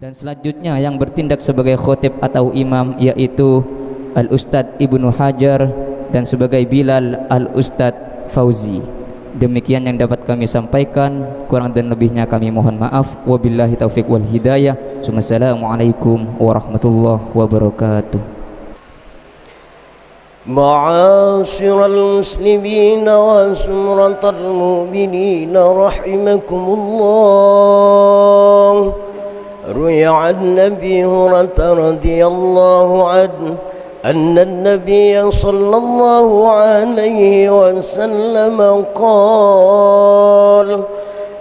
Dan selanjutnya yang bertindak sebagai khotib atau imam yaitu Al-Ustadz Ibnu Hajar dan sebagai Bilal Al-Ustadz Fauzi. Demikian yang dapat kami sampaikan, kurang dan lebihnya kami mohon maaf. Wabillahi taufiq wal hidayah. Assalamualaikum warahmatullahi wabarakatuh. Ma'asyiral muslimin wa sumratal mu'minin rahimakumullah. Ruya an Nabi Hurairah radhiyallahu anhu أن النبي صلى الله عليه وسلم قال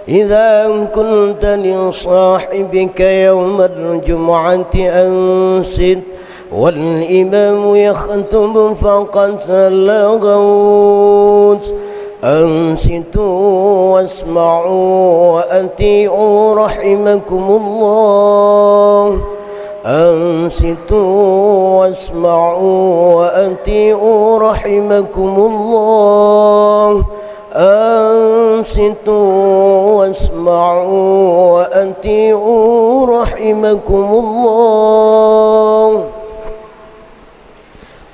إذا كنت لصاحبك يوم الجمعة أنصت والإمام يخطب فقد لغوت أنصتوا واسمعوا وأطيعوا رحمكم الله أنصتوا واسمعوا وأطيعوا رحمكم الله أنصتوا واسمعوا وأطيعوا رحمكم الله.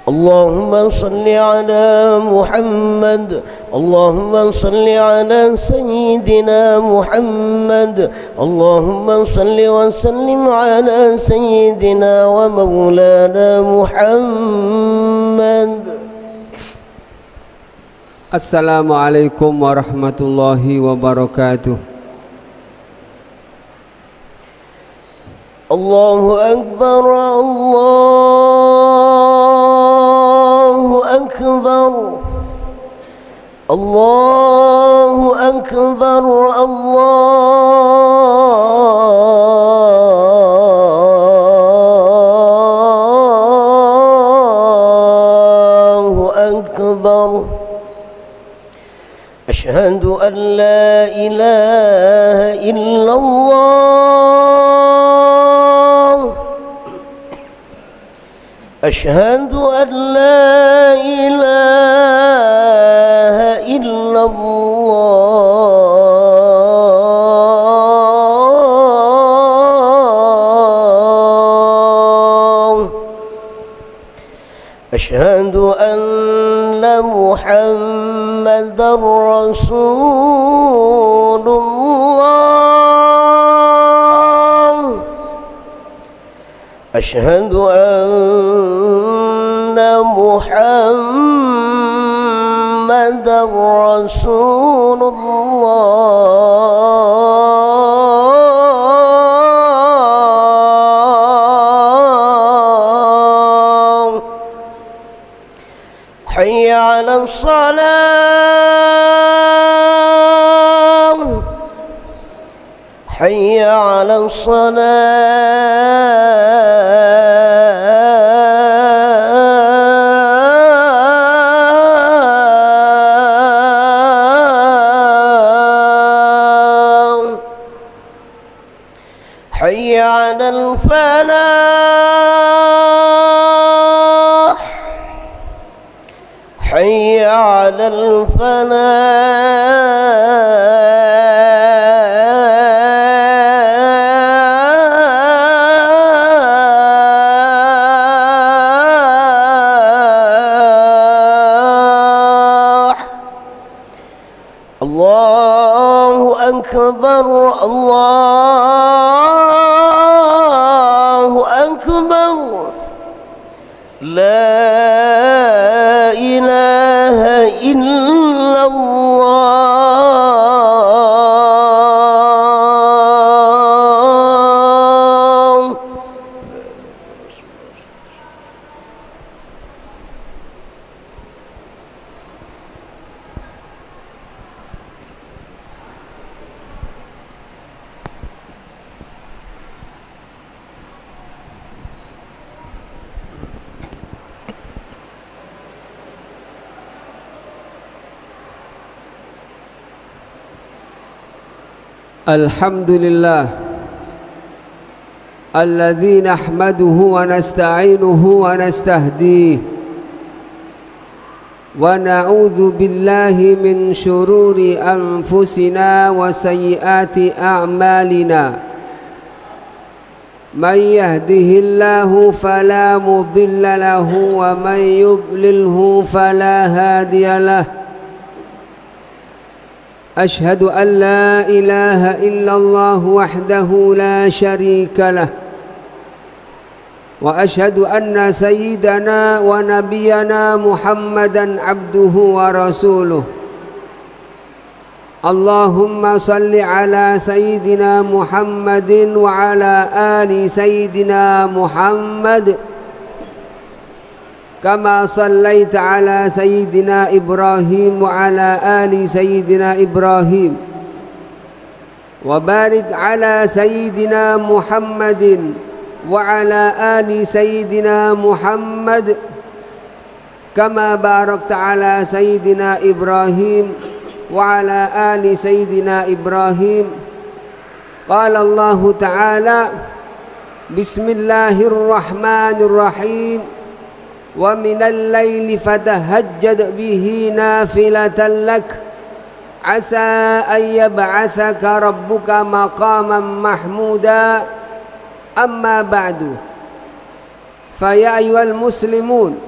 اللهم صل على محمد اللهم صل على سيدنا محمد اللهم صل وسلم على سيدنا ومولانا محمد. Assalamualaikum warahmatullahi wabarakatuh. Allahu Akbar, Allahu Akbar, Allahu Akbar, Allahu Akbar. Asyhadu an la ilaha illallah. أشهد أن لا إله إلا الله. أشهد أن محمدا رسول الله. أشهد أن محمدا رسول الله. حي على الصلاة حي على الصلاة حي على الفلاح حي على الفلاح. الله أكبر الله أكبر. لا إله إلا الله. Alhamdulillah alladzi nahmaduhu wa nasta'inuhu wa nastahdihi wa na'udzu billahi min syururi anfusina wa sayyiati a'malina من يهده الله فلا مضل له ومن يضلله فلا هادي له أشهد أن لا إله إلا الله وحده لا شريك له وأشهد أن سيدنا ونبينا محمدا عبده ورسوله اللهم صل على سيدنا محمد وعلى آل سيدنا محمد كما صليت على سيدنا إبراهيم وعلى آل سيدنا إبراهيم وبارك على سيدنا محمد وعلى آل سيدنا محمد كما باركت على سيدنا إبراهيم وعلى آل سيدنا إبراهيم قال الله تعالى بسم الله الرحمن الرحيم ومن الليل فتهجد به نافلة لك عسى أن يبعثك ربك مقاما محمودا أما بعد فيا أيها المسلمون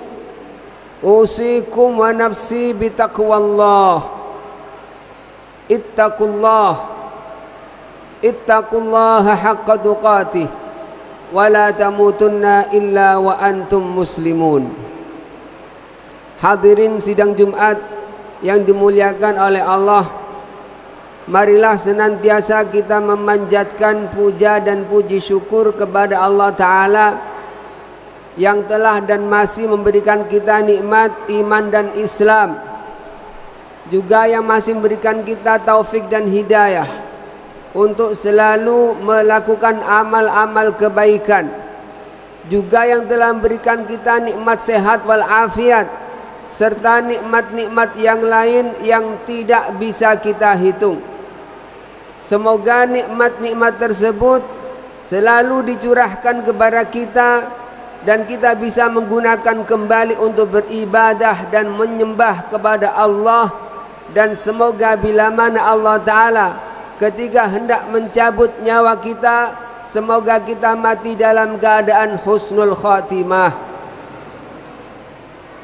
أوصيكم ونفسي بتقوى الله اتقوا الله حق تقاته ولا تموتن إلا وأنتم مسلمون. Hadirin sidang Jumat yang dimuliakan oleh Allah, marilah senantiasa kita memanjatkan puja dan puji syukur kepada Allah Ta'ala yang telah dan masih memberikan kita nikmat iman dan Islam, juga yang masih memberikan kita taufik dan hidayah untuk selalu melakukan amal-amal kebaikan, juga yang telah memberikan kita nikmat sehat walafiat serta nikmat-nikmat yang lain yang tidak bisa kita hitung. Semoga nikmat-nikmat tersebut selalu dicurahkan kepada kita dan kita bisa menggunakan kembali untuk beribadah dan menyembah kepada Allah. Dan semoga bila mana Allah Ta'ala ketika hendak mencabut nyawa kita, semoga kita mati dalam keadaan husnul khatimah.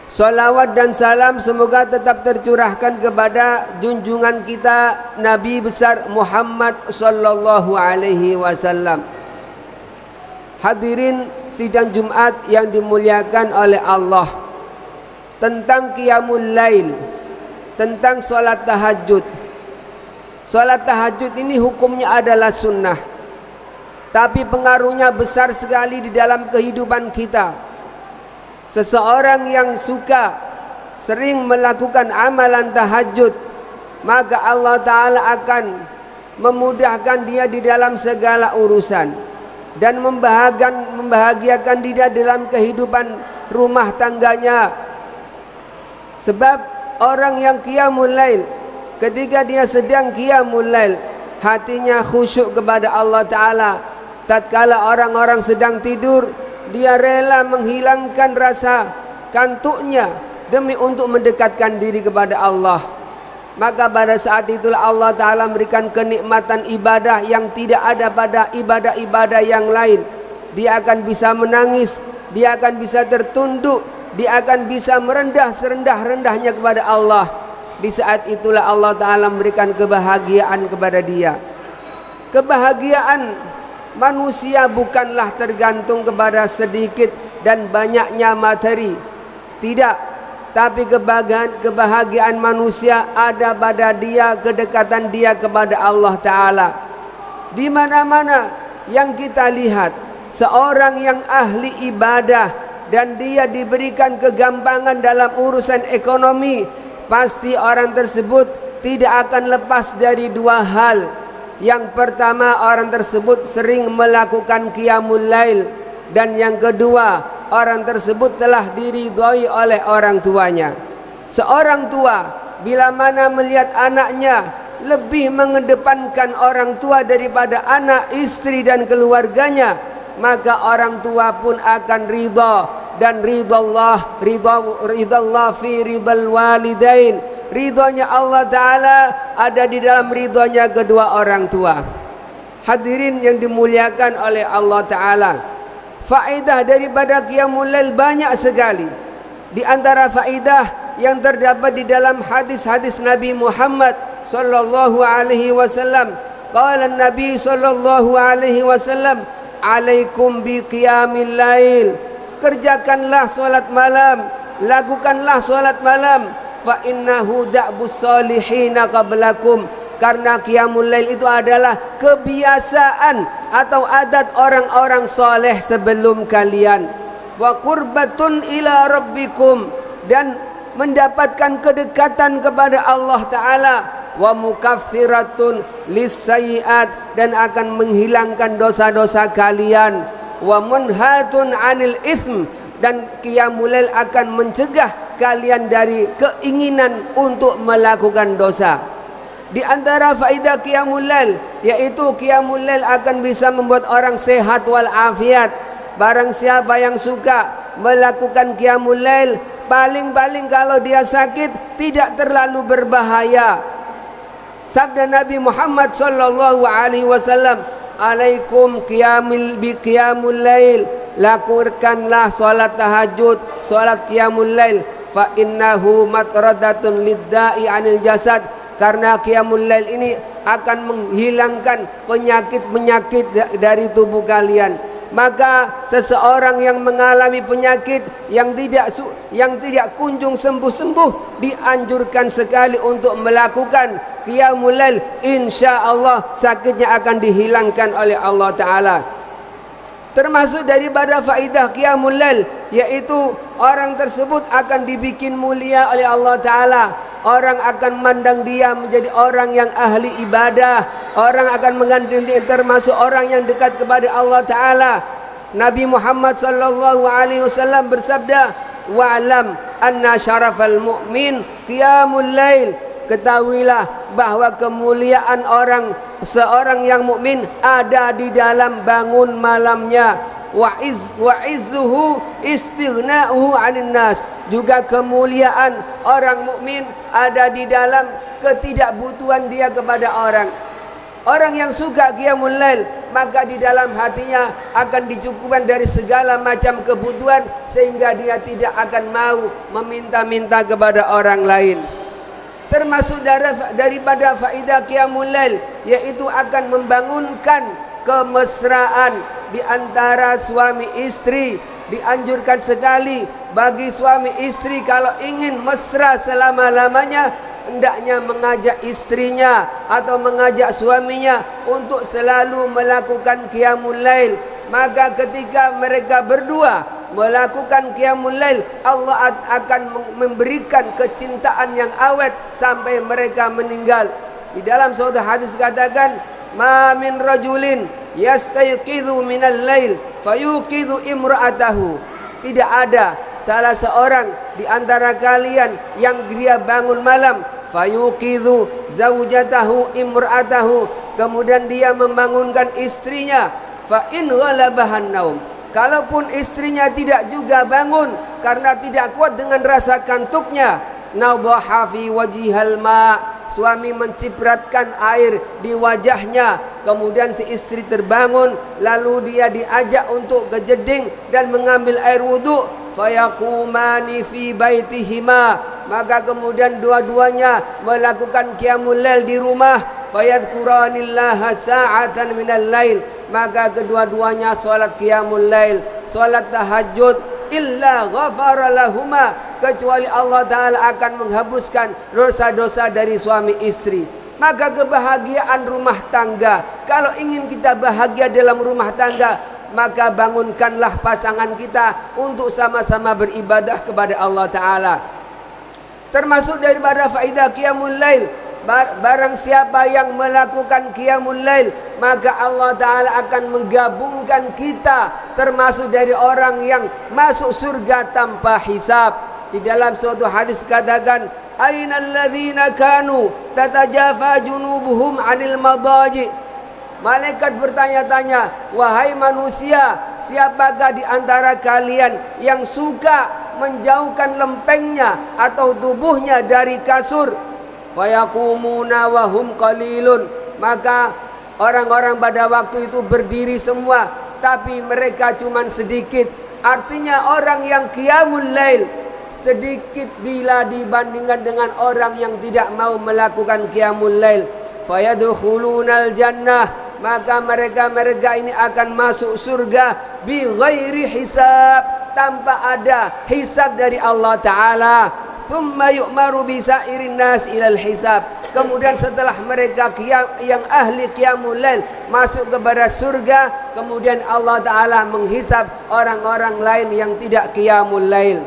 Salawat dan salam semoga tetap tercurahkan kepada junjungan kita Nabi besar Muhammad sallallahu alaihi wasallam. Hadirin sidang Jumat yang dimuliakan oleh Allah, tentang qiyamul lail, tentang sholat tahajud. Sholat tahajud ini hukumnya adalah sunnah, tapi pengaruhnya besar sekali di dalam kehidupan kita. Seseorang yang suka sering melakukan amalan tahajud, maka Allah Ta'ala akan memudahkan dia di dalam segala urusan dan membahagiakan dia dalam kehidupan rumah tangganya. Sebab orang yang qiyamul lail, ketika dia sedang qiyamul lail, hatinya khusyuk kepada Allah Ta'ala. Tatkala orang-orang sedang tidur, dia rela menghilangkan rasa kantuknya demi untuk mendekatkan diri kepada Allah. Maka pada saat itulah Allah Ta'ala memberikan kenikmatan ibadah yang tidak ada pada ibadah-ibadah yang lain. Dia akan bisa menangis, dia akan bisa tertunduk, dia akan bisa merendah serendah-rendahnya kepada Allah. Di saat itulah Allah Ta'ala memberikan kebahagiaan kepada dia. Kebahagiaan manusia bukanlah tergantung kepada sedikit dan banyaknya materi. Tidak, tapi kebahagiaan manusia ada pada dia, kedekatan dia kepada Allah Ta'ala. Di mana-mana yang kita lihat seorang yang ahli ibadah dan dia diberikan kegampangan dalam urusan ekonomi, pasti orang tersebut tidak akan lepas dari dua hal. Yang pertama, orang tersebut sering melakukan qiyamul lail, dan yang kedua, orang tersebut telah diridhoi oleh orang tuanya. Seorang tua bila mana melihat anaknya lebih mengedepankan orang tua daripada anak, istri dan keluarganya, maka orang tua pun akan ridha. Dan ridallah fi ridal walidain, ridhonya Allah Ta'ala ada di dalam ridhonya kedua orang tua. hadirin yang dimuliakan oleh Allah Ta'ala, faedah daripada qiyamul lail banyak sekali. Di antara faedah yang terdapat di dalam hadis-hadis Nabi Muhammad sallallahu alaihi wasallam, qala Nabi sallallahu alaihi wasallam, alaikum bi qiyamil lail, kerjakanlah salat malam, lakukanlah salat malam, fa innahu da'bus salihina qablakum, karena qiyamul lail itu adalah kebiasaan atau adat orang-orang soleh sebelum kalian. Wa qurbatun ila rabbikum, dan mendapatkan kedekatan kepada Allah Ta'ala. Wa mukaffiratun lissayiat, dan akan menghilangkan dosa-dosa kalian. Wa munhatun anil itsm, dan qiyamul lail akan mencegah kalian dari keinginan untuk melakukan dosa. Di antara faedah qiyamul lail, yaitu qiyamul lail akan bisa membuat orang sehat walafiat. Barang siapa yang suka melakukan qiyamul lail, paling-paling kalau dia sakit tidak terlalu berbahaya. Sabda Nabi Muhammad sallallahu alaihi wasallam, alaikum qiyamul lail, lakukanlah salat tahajud, salat qiyamul lail, fa innahu matradatun lidda'i anil jasad, karena qiyamul lail ini akan menghilangkan penyakit-penyakit dari tubuh kalian. Maka seseorang yang mengalami penyakit yang tidak kunjung sembuh-sembuh, dianjurkan sekali untuk melakukan qiyamul lail. Insyaallah sakitnya akan dihilangkan oleh Allah Ta'ala. Termasuk daripada faedah qiyamul lail, yaitu orang tersebut akan dibikin mulia oleh Allah Ta'ala. Orang akan memandang dia menjadi orang yang ahli ibadah. Orang akan menggandeng dia termasuk orang yang dekat kepada Allah Ta'ala. Nabi Muhammad sallallahu alaihi wasallam bersabda, wa'lam anna syarafal mu'min qiyamul lail, ketahuilah bahwa kemuliaan seorang yang mukmin ada di dalam bangun malamnya. Wa izzuhu istighna'uhu 'anil nas, juga kemuliaan orang mukmin ada di dalam ketidakbutuhan dia kepada orang. Orang yang suka qiyamul lail, maka di dalam hatinya akan dicukupkan dari segala macam kebutuhan, sehingga dia tidak akan mau meminta-minta kepada orang lain. Termasuk daripada faedah qiyamul lail, yaitu akan membangunkan kemesraan di antara suami istri. Dianjurkan sekali bagi suami istri kalau ingin mesra selama-lamanya, hendaknya mengajak istrinya atau mengajak suaminya untuk selalu melakukan qiyamul lail. Maka ketika mereka berdua melakukan qiyamul lail, Allah akan memberikan kecintaan yang awet sampai mereka meninggal. Di dalam suatu hadis katakan, ma min rajulin yastayqidhu minal lail fayuqidhu imra'atahu, tidak ada salah seorang di antara kalian yang dia bangun malam, fayuqidhu zaujatahu imra'atahu, kemudian dia membangunkan istrinya, fa in ghalabahan naum, kalaupun istrinya tidak juga bangun karena tidak kuat dengan rasa kantuknya, nadhaha fi wajhil ma, suami mencipratkan air di wajahnya, kemudian si istri terbangun, lalu dia diajak untuk ke jeding dan mengambil air wudhu, fayaqumani fi baitihima, maka kemudian dua-duanya melakukan qiyamul lail di rumah, fayadhkuranillaha sa'atan minal lail, maka kedua-duanya salat qiyamul lail, salat tahajud, illa ghafara lahuma, kecuali Allah Ta'ala akan menghapuskan dosa-dosa dari suami istri. Maka kebahagiaan rumah tangga, kalau ingin kita bahagia dalam rumah tangga, maka bangunkanlah pasangan kita untuk sama-sama beribadah kepada Allah Ta'ala. Termasuk daripada faedah qiyamul lail, barang siapa yang melakukan qiyamul lail, maka Allah Ta'ala akan menggabungkan kita termasuk dari orang yang masuk surga tanpa hisab. Di dalam suatu hadis katakan, ainal ladzina kanu tatajafa junubuhum 'anil madaji. Malaikat bertanya-tanya, wahai manusia, siapakah di antara kalian yang suka menjauhkan lempengnya atau tubuhnya dari kasur? Fayaqumuna wa hum qalilun, maka Orang-orang pada waktu itu berdiri semua, tapi mereka cuma sedikit. Artinya orang yang qiyamul lail sedikit bila dibandingkan dengan orang yang tidak mau melakukan qiyamul lail. Fayadkhulunal jannah, maka mereka ini akan masuk surga bi ghairi hisab, tanpa ada hisab dari Allah Ta'ala. Thumma yu'maru bisairin nas ilal hisab. Kemudian setelah mereka yang ahli qiyamul lail masuk kepada surga, kemudian Allah Ta'ala menghisab orang-orang lain yang tidak qiyamul lail.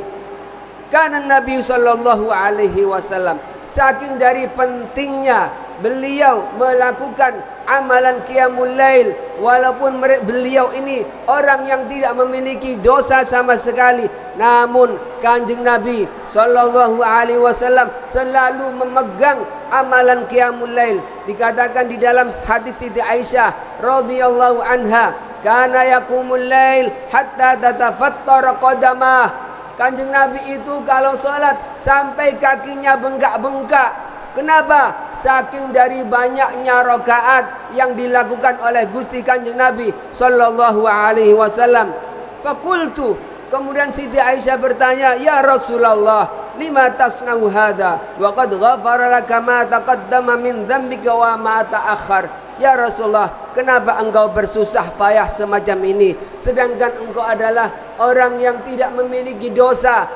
Karena Nabi sallallahu alaihi wasallam, saking dari pentingnya beliau melakukan amalan qiyamul lail, walaupun beliau ini orang yang tidak memiliki dosa sama sekali, namun Kanjeng Nabi sallallahu alaihi wasallam selalu memegang amalan qiyamul lail. Dikatakan di dalam hadis Siti Aisyah radhiyallahu anha, kana yaqumul lail hatta tatafattara qadamah. Kanjeng Nabi itu kalau sholat sampai kakinya bengkak-bengkak. Kenapa? Saking dari banyaknya rakaat yang dilakukan oleh Gusti Kanjeng Nabi sallallahu alaihi wasallam. Fakultu, kemudian Siti Aisyah bertanya, "Ya Rasulullah, lima tasna'u hadza wa qad ghafara laka ma taqaddama min dzambika wa ma ta'akhkhar." Ya Rasulullah, kenapa engkau bersusah payah semacam ini, sedangkan engkau adalah orang yang tidak memiliki dosa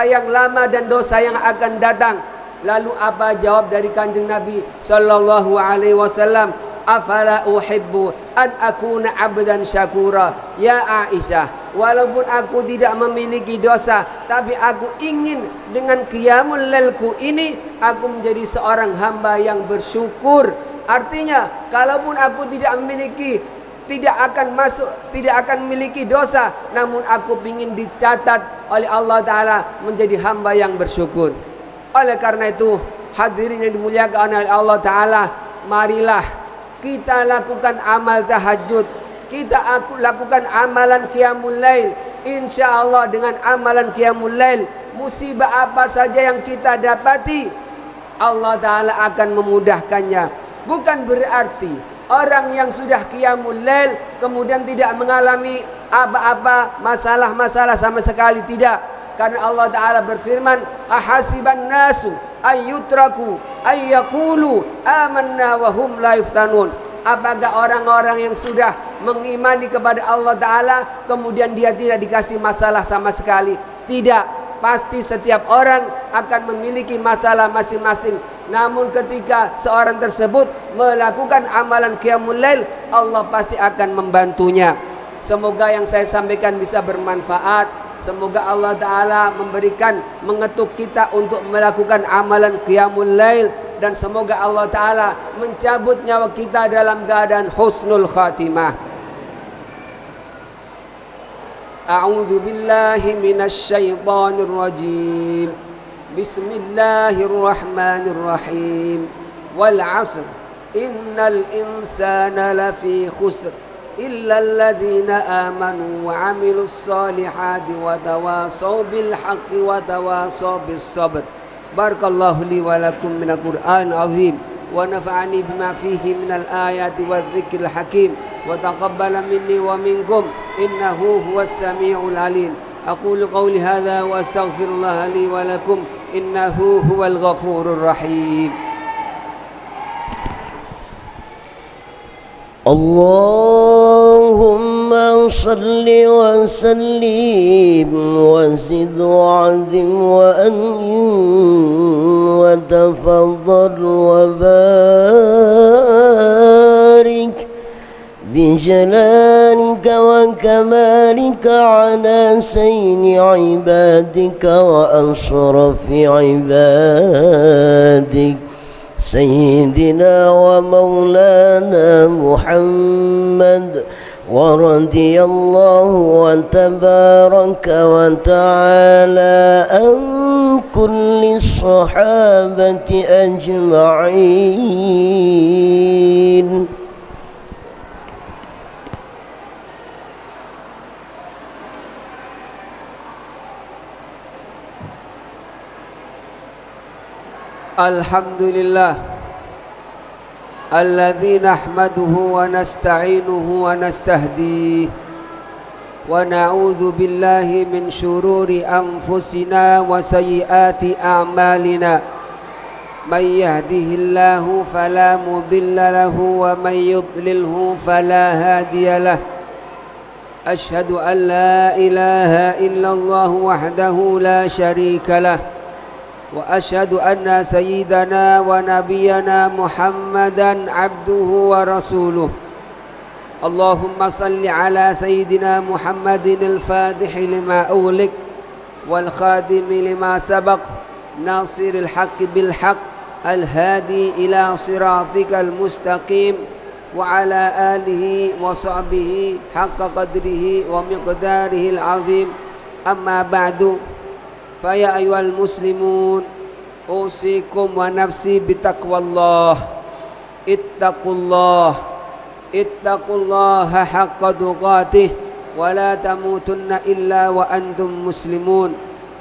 yang lama dan dosa yang akan datang. Lalu apa jawab dari Kanjeng Nabi sallallahu alaihi wasallam? Afala uhibbu an akuna abdan syakura. Ya Aisyah, walaupun aku tidak memiliki dosa, tapi aku ingin dengan qiyamul lailku ini aku menjadi seorang hamba yang bersyukur. Artinya, kalaupun aku tidak akan memiliki dosa, namun aku ingin dicatat oleh Allah Ta'ala menjadi hamba yang bersyukur. Oleh karena itu, hadirin yang dimuliakan oleh Allah Ta'ala, marilah kita lakukan amal tahajud, kita lakukan amalan qiyamul lail. Insya Allah dengan amalan qiyamul lail, musibah apa saja yang kita dapati, Allah Ta'ala akan memudahkannya. Bukan berarti orang yang sudah qiyamul lail kemudian tidak mengalami apa-apa masalah-masalah sama sekali, tidak. Karena Allah Ta'ala berfirman, ahasiban nasu ayyutraku ayyakulu amanna wa hum la yuftanun. Apakah orang-orang yang sudah mengimani kepada Allah Ta'ala kemudian dia tidak dikasih masalah sama sekali? Tidak. Pasti setiap orang akan memiliki masalah masing-masing. Namun ketika seorang tersebut melakukan amalan qiyamul lail, Allah pasti akan membantunya. Semoga yang saya sampaikan bisa bermanfaat. Semoga Allah Ta'ala mengetuk kita untuk melakukan amalan qiyamul lail. Dan semoga Allah Ta'ala mencabut nyawa kita dalam keadaan husnul khatimah. A'udzu billahi minasy syaithanir rajim. Bismillahirrahmanirrahim. Wal 'asr innal insana lafi khusr illa alladhina amanu wa 'amilus solihati wa tawasaw bil haqqi wa tawasaw bis sabr. Barakallahu li wa lakum minal Qur'anil azim wa nafa'ani bima fihi minal ayati wadh-dhikril hakim wa taqabbala minni wa minkum innahu huwas samiul alim. Aqulu qawli hadza wa astaghfirullah li wa lakum innahu huwal ghafurur rahim. Allahumma salli wa sallim wa zid wa azim wa an'im wa tafaddal wa barik بجلالك وكمالك على سين عبادك وأشرف عبادك سيدنا ومولانا محمد ورضي الله وتبارك وتعالى عن كل الصحابة أجمعين. Alhamdulillah, الذي نحمده ونستعينه ونستهديه ونعوذ بالله من شرور أنفسنا وسيئات أعمالنا من يهده الله فلا مضل له ومن يضلله فلا هادي له أشهد أن لا إله إلا الله وحده لا شريك له وأشهد أن سيدنا ونبينا محمدا عبده ورسوله اللهم صل على سيدنا محمد الفاتح لما أغلق والخاتم لما سبق ناصر الحق بالحق الهادي إلى صراطك المستقيم وعلى آله وصحبه حق قدره ومقداره العظيم أما بعد فيا أيها المسلمون أوصيكم ونفسي بتقوى الله اتقوا الله حق تقاته ولا تموتن إلا وأنتم مسلمون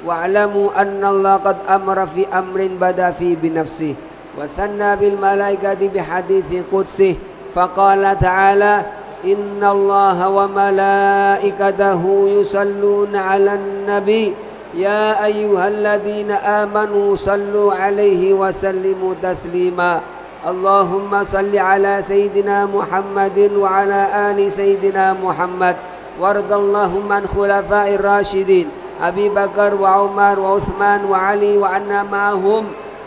واعلموا أن الله قد أمر في أمر بدأ فيه بنفسه وثنى بالملائكة بحديث قدسه فقال تعالى إن الله وملائكته يصلون على النبي يا أيها الذين آمنوا صلوا عليه وسلموا تسليما اللهم صل على سيدنا محمد وعلى آل سيدنا محمد وارض اللهم عن خلفاء الراشدين أبي بكر وعمر وعثمان وعلي وعنا معهم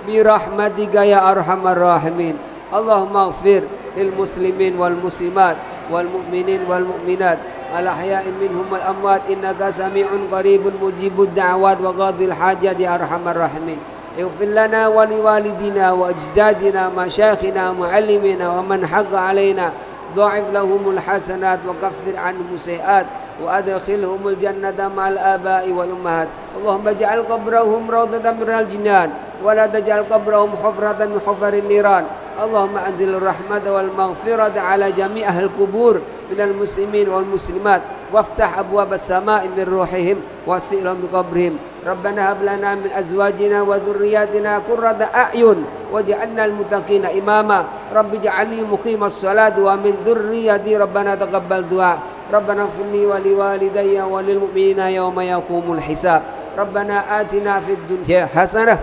برحمتك يا أرحم الراحمين اللهم اغفر للمسلمين والمسلمات والمؤمنين والمؤمنات الأحياء منهم والأموات إنك سميع قريب مجيب الدعوات وقاضي الحاجات يا أرحم الراحمين اغفر لنا ولوالدينا وأجدادنا مشايخنا معلمنا ومن حق علينا ضاعف لهم الحسنات وكفر عنهم السيئات وأدخلهم الجنة مع الآباء والأمهات اللهم اجعل قبرهم روضة من الجنان ولا تجعل قبرهم حفرة من حفر النيران اللهم أنزل الرحمة والمغفرة على جميع أهل القبور من المسلمين والمسلمات وافتح أبواب السماء من روحهم واسع لهم بقبرهم ربنا هب لنا من أزواجنا وذرياتنا قرة أعين واجعلنا المتقين إماما رب اجعلني مقيم الصلاة ومن ذريتي ربنا تقبل دعاء ربنا اغفر لي ولوالدي وللمؤمنين يوم يقوم الحساب ربنا آتنا في الدنيا حسنة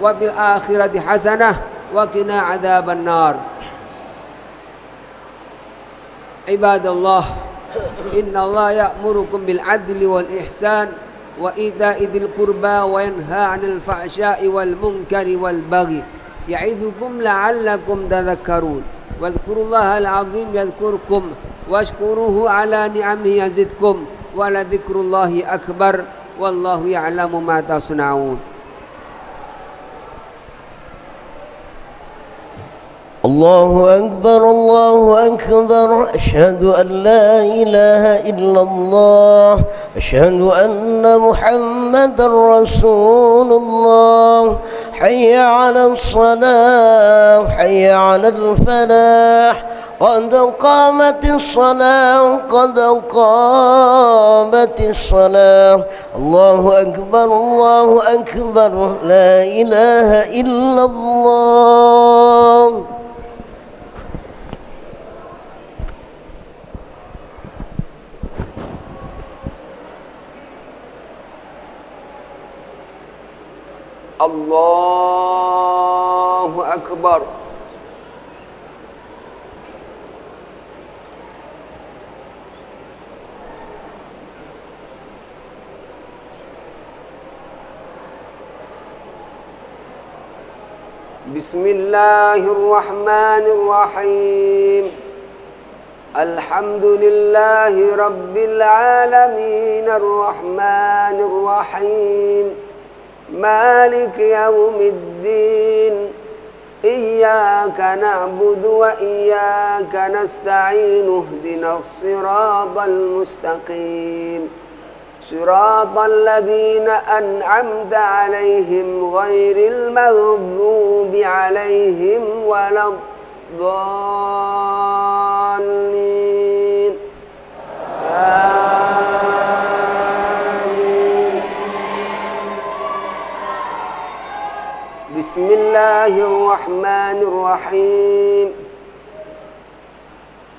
وفي الآخرة حسنة وقنا عذاب النار عباد الله إن الله يأمركم بالعدل والإحسان وإيتاء ذي القربى وينهى عن الفحشاء والمنكر والبغي يعظكم لعلكم تذكرون واذكروا الله العظيم يذكركم واشكروه على نعمه يزدكم ولذكر الله أكبر والله يعلم ما تصنعون الله أكبر الله أكبر أشهد أن لا إله إلا الله أشهد أن محمدا رسول الله حي على الصلاة حي على الفلاح قد قامت الصلاة قد قامت الصلاة الله أكبر لا إله إلا الله الله أكبر بسم الله الرحمن الرحيم الحمد لله رب العالمين الرحمن الرحيم مالك يوم الدين إياك نعبد وإياك نستعين اهدنا الصراط المستقيم صراط الذين أنعمت عليهم غير المغضوب عليهم ولا الضالين آمين. بسم الله الرحمن الرحيم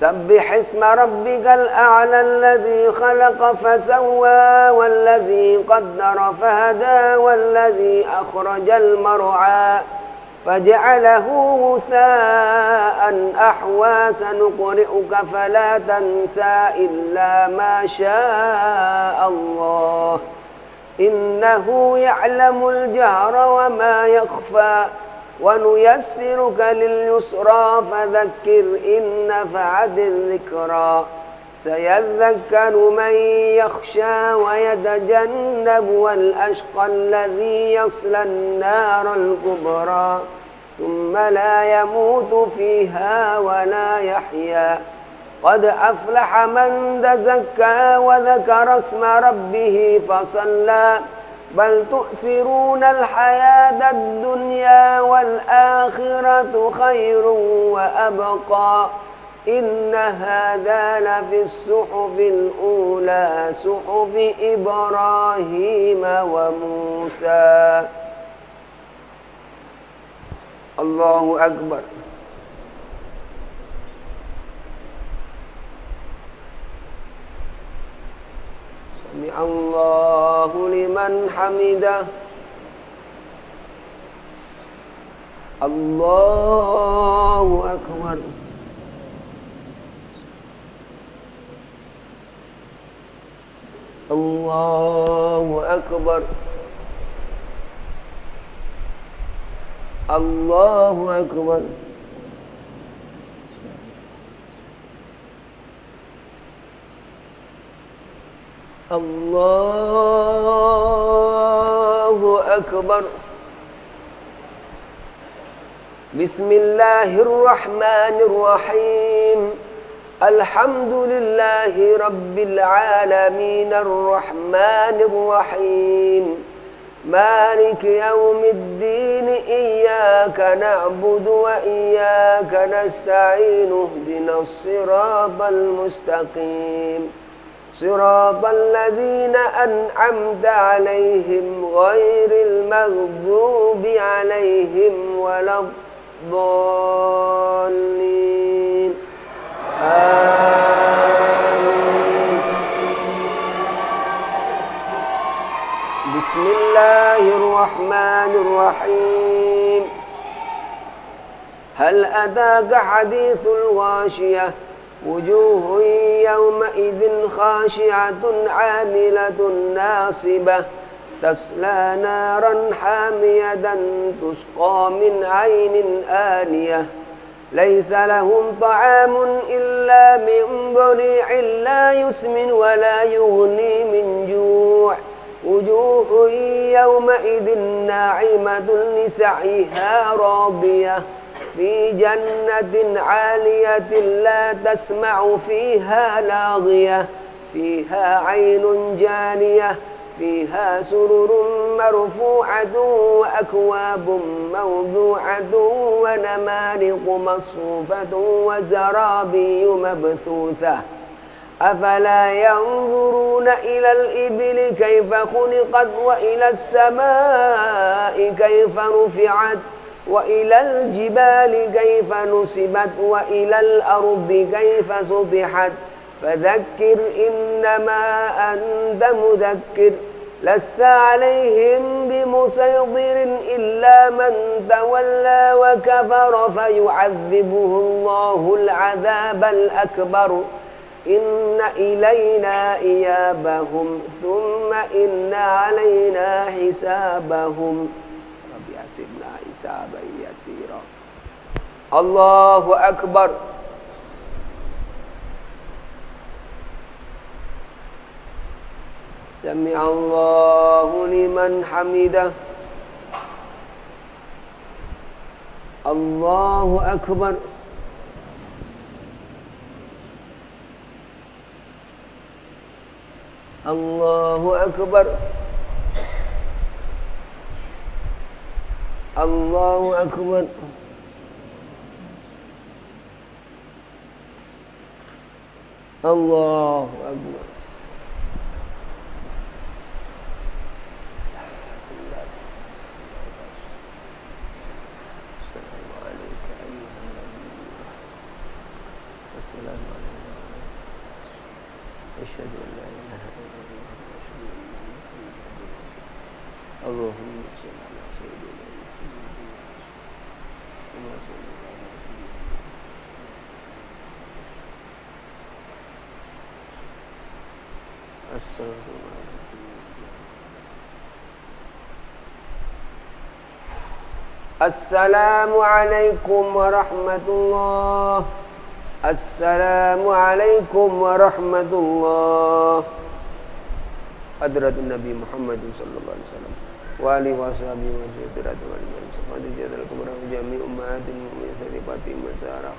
سبح اسم ربك الأعلى الذي خلق فسوى والذي قدر فهدى والذي أخرج المرعى فجعله غثاء أحوى سنقرئك فلا تنسى إلا ما شاء الله إنه يعلم الجهر وما يخفى ونيسرك لليسرى فذكر إن نفعت الذكرى سيذكر من يخشى ويتجنبها الأشقى الذي يصلى النار الكبرى ثم لا يموت فيها ولا يحيا قد أفلح من تزكى وذكر اسم ربه فصلى بل تؤثرون الحياة الدنيا والآخرة خير وأبقى إن هذا لفي الصحف الأولى صحف إبراهيم وموسى. الله أكبر. سمع الله لمن حمده. الله أكبر. الله أكبر. الله أكبر. الله أكبر. بسم الله الرحمن الرحيم الحمد لله رب العالمين الرحمن الرحيم مالك يوم الدين إياك نعبد وإياك نستعين اهدنا الصراط المستقيم صراط الذين أنعمت عليهم غير المغضوب عليهم ولا الضالين آمين. بسم الله الرحمن الرحيم هل أتاك حديث الغاشية وجوه يومئذ خاشعة عاملة ناصبة تصلى نارا حامية تسقى من عين آنية ليس لهم طعام إلا من ضريع لا يسمن ولا يغني من جوع وجوه يومئذ ناعمة لسعيها راضية في جنة عالية لا تسمع فيها لاغية فيها عين جارية فيها سرر مرفوعة وأكواب موضوعة ونمارق مصفوفة وزرابي مبثوثة أفلا ينظرون إلى الإبل كيف خلقت وإلى السماء كيف رفعت وإلى الجبال كيف نصبت وإلى الأرض كيف سطحت فذكر إنما أنت مذكر لست عليهم بمسيطر إلا من تولى وكفر فيعذبه الله العذاب الأكبر إن إلينا إيابهم ثم إن علينا حسابهم رب حسبنا حسابا يسيرا. الله أكبر. سمع الله لمن حمده. الله أكبر. الله أكبر. الله أكبر. الله أكبر. السلام عليك أيها النبي والسلام Allahumma shalli ala sayyidina Assalamualaikum warahmatullahi. Assalamualaikum warahmatullahi. Hadratun Nabi Muhammad sallallahu alaihi wasallam wa alihi washabihi wa sallam. Jami ummahatin mu'minin sarifati masarah